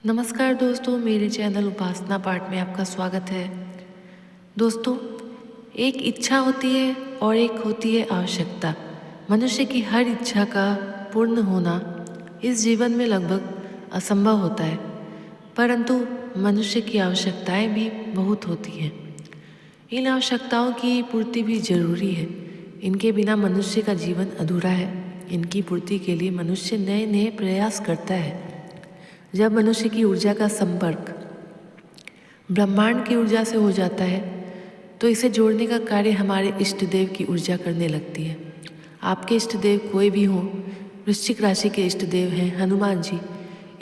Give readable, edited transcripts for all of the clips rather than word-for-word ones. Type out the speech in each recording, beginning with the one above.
नमस्कार दोस्तों, मेरे चैनल उपासना पाठ में आपका स्वागत है। दोस्तों, एक इच्छा होती है और एक होती है आवश्यकता। मनुष्य की हर इच्छा का पूर्ण होना इस जीवन में लगभग असंभव होता है, परंतु मनुष्य की आवश्यकताएं भी बहुत होती हैं। इन आवश्यकताओं की पूर्ति भी जरूरी है। इनके बिना मनुष्य का जीवन अधूरा है। इनकी पूर्ति के लिए मनुष्य नए नए प्रयास करता है। जब मनुष्य की ऊर्जा का संपर्क ब्रह्मांड की ऊर्जा से हो जाता है तो इसे जोड़ने का कार्य हमारे इष्ट देव की ऊर्जा करने लगती है। आपके इष्ट देव कोई भी हो, वृश्चिक राशि के इष्ट देव हैं हनुमान जी।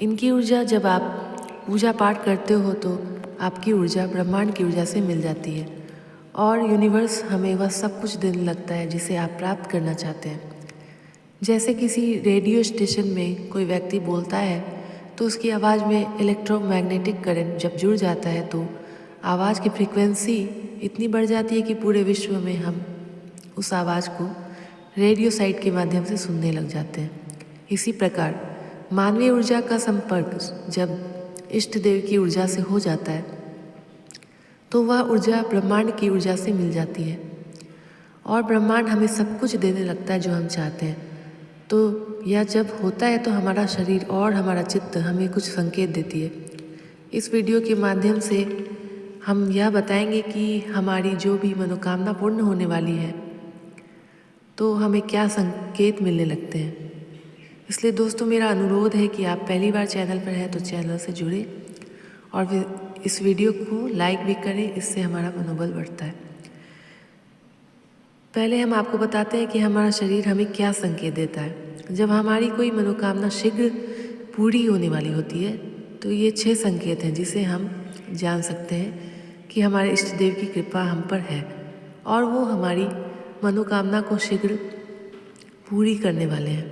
इनकी ऊर्जा जब आप पूजा पाठ करते हो तो आपकी ऊर्जा ब्रह्मांड की ऊर्जा से मिल जाती है और यूनिवर्स हमें वह सब कुछ देने लगता है जिसे आप प्राप्त करना चाहते हैं। जैसे किसी रेडियो स्टेशन में कोई व्यक्ति बोलता है तो उसकी आवाज़ में इलेक्ट्रोमैग्नेटिक करंट जब जुड़ जाता है तो आवाज़ की फ्रीक्वेंसी इतनी बढ़ जाती है कि पूरे विश्व में हम उस आवाज़ को रेडियो साइट के माध्यम से सुनने लग जाते हैं। इसी प्रकार मानवीय ऊर्जा का संपर्क जब इष्ट देव की ऊर्जा से हो जाता है तो वह ऊर्जा ब्रह्मांड की ऊर्जा से मिल जाती है और ब्रह्मांड हमें सब कुछ देने लगता है जो हम चाहते हैं। तो यह जब होता है तो हमारा शरीर और हमारा चित्त हमें कुछ संकेत देती है। इस वीडियो के माध्यम से हम यह बताएंगे कि हमारी जो भी मनोकामना पूर्ण होने वाली है तो हमें क्या संकेत मिलने लगते हैं। इसलिए दोस्तों, मेरा अनुरोध है कि आप पहली बार चैनल पर हैं तो चैनल से जुड़े और फिर इस वीडियो को लाइक भी करें, इससे हमारा मनोबल बढ़ता है। पहले हम आपको बताते हैं कि हमारा शरीर हमें क्या संकेत देता है। जब हमारी कोई मनोकामना शीघ्र पूरी होने वाली होती है तो ये 6 संकेत हैं जिसे हम जान सकते हैं कि हमारे इष्ट देव की कृपा हम पर है और वो हमारी मनोकामना को शीघ्र पूरी करने वाले हैं।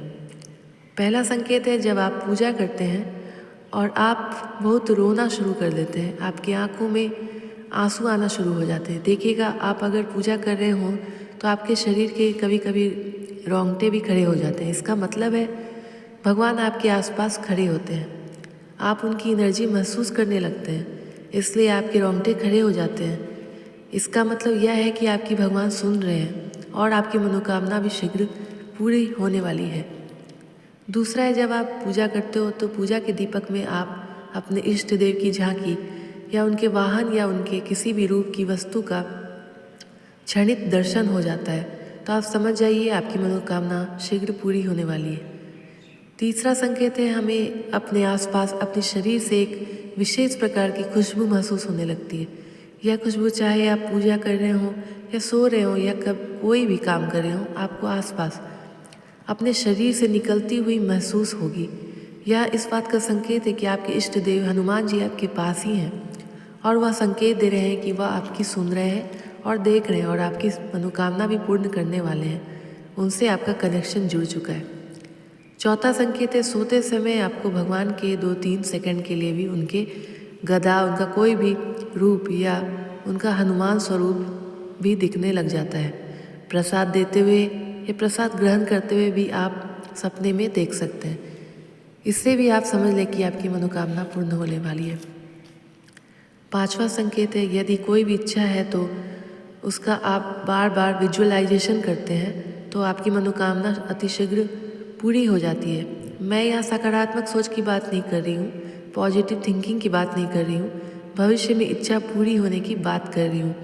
पहला संकेत है जब आप पूजा करते हैं और आप बहुत रोना शुरू कर देते हैं, आपकी आंखों में आंसू आना शुरू हो जाते हैं। देखिएगा, आप अगर पूजा कर रहे हों तो आपके शरीर के कभी कभी रोंगटे भी खड़े हो जाते हैं। इसका मतलब है भगवान आपके आसपास खड़े होते हैं, आप उनकी एनर्जी महसूस करने लगते हैं, इसलिए आपके रोंगटे खड़े हो जाते हैं। इसका मतलब यह है कि आपकी भगवान सुन रहे हैं और आपकी मनोकामना भी शीघ्र पूरी होने वाली है। दूसरा है जब आप पूजा करते हो तो पूजा के दीपक में आप अपने इष्ट देव की झांकी या उनके वाहन या उनके किसी भी रूप की वस्तु का क्षणिक दर्शन हो जाता है तो आप समझ जाइए आपकी मनोकामना शीघ्र पूरी होने वाली है। तीसरा संकेत है हमें अपने आसपास अपने शरीर से एक विशेष प्रकार की खुशबू महसूस होने लगती है। यह खुशबू चाहे आप पूजा कर रहे हों या सो रहे हों या कब कोई भी काम कर रहे हों, आपको आसपास अपने शरीर से निकलती हुई महसूस होगी। यह इस बात का संकेत है कि आपके इष्ट देव हनुमान जी आपके पास ही हैं और वह संकेत दे रहे हैं कि वह आपकी सुन रहे हैं और देख रहे हैं और आपकी मनोकामना भी पूर्ण करने वाले हैं। उनसे आपका कनेक्शन जुड़ चुका है। चौथा संकेत है सोते समय आपको भगवान के 2-3 सेकंड के लिए भी उनके गदा, उनका कोई भी रूप या उनका हनुमान स्वरूप भी दिखने लग जाता है। प्रसाद देते हुए या प्रसाद ग्रहण करते हुए भी आप सपने में देख सकते हैं। इससे भी आप समझ लें कि आपकी मनोकामना पूर्ण होने वाली है। पांचवा संकेत है यदि कोई भी इच्छा है तो उसका आप बार बार विजुअलाइजेशन करते हैं तो आपकी मनोकामना अतिशीघ्र पूरी हो जाती है। मैं यहाँ सकारात्मक सोच की बात नहीं कर रही हूँ, पॉजिटिव थिंकिंग की बात नहीं कर रही हूँ, भविष्य में इच्छा पूरी होने की बात कर रही हूँ।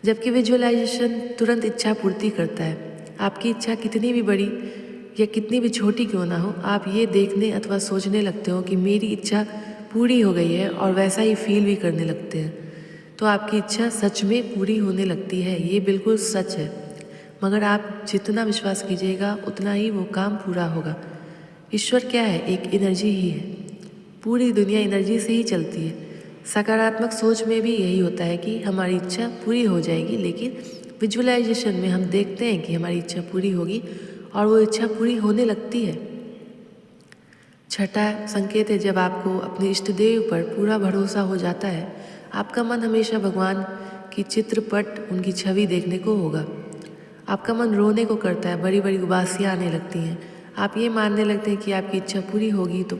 जबकि विजुअलाइजेशन तुरंत इच्छा पूर्ति करता है। आपकी इच्छा कितनी भी बड़ी या कितनी भी छोटी क्यों ना हो, आप ये देखने अथवा सोचने लगते हो कि मेरी इच्छा पूरी हो गई है और वैसा ही फील भी करने लगते हैं तो आपकी इच्छा सच में पूरी होने लगती है। ये बिल्कुल सच है, मगर आप जितना विश्वास कीजिएगा उतना ही वो काम पूरा होगा। ईश्वर क्या है? एक एनर्जी ही है। पूरी दुनिया एनर्जी से ही चलती है। सकारात्मक सोच में भी यही होता है कि हमारी इच्छा पूरी हो जाएगी, लेकिन विजुअलाइजेशन में हम देखते हैं कि हमारी इच्छा पूरी होगी और वो इच्छा पूरी होने लगती है। छठा संकेत है जब आपको अपने इष्ट देव पर पूरा भरोसा हो जाता है, आपका मन हमेशा भगवान की चित्रपट, उनकी छवि देखने को होगा। आपका मन रोने को करता है, बड़ी बड़ी उबासियाँ आने लगती हैं। आप ये मानने लगते हैं कि आपकी इच्छा पूरी होगी तो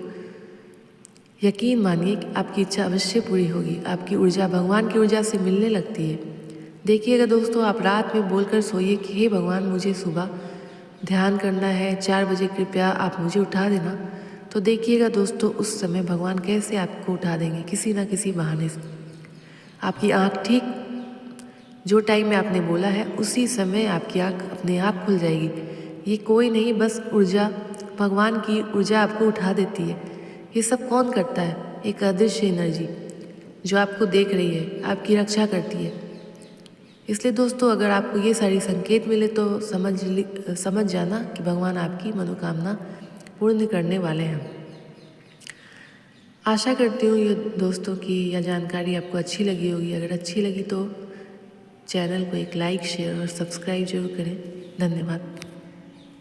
यकीन मानिए कि आपकी इच्छा अवश्य पूरी होगी। आपकी ऊर्जा भगवान की ऊर्जा से मिलने लगती है। देखिएगा दोस्तों, आप रात में बोलकर सोइए कि हे भगवान, मुझे सुबह ध्यान करना है, 4 बजे कृपया आप मुझे उठा देना। तो देखिएगा दोस्तों, उस समय भगवान कैसे आपको उठा देंगे किसी ना किसी बहाने से। आपकी आँख ठीक जो टाइम में आपने बोला है उसी समय आपकी आँख अपने आप खुल जाएगी। ये कोई नहीं, बस ऊर्जा, भगवान की ऊर्जा आपको उठा देती है। ये सब कौन करता है? एक अदृश्य एनर्जी जो आपको देख रही है, आपकी रक्षा करती है। इसलिए दोस्तों, अगर आपको ये सारी संकेत मिले तो समझ जाना कि भगवान आपकी मनोकामना पूर्ण करने वाले हैं। आशा करती हूँ ये दोस्तों की यह जानकारी आपको अच्छी लगी होगी। अगर अच्छी लगी तो चैनल को एक लाइक, शेयर और सब्सक्राइब जरूर करें। धन्यवाद।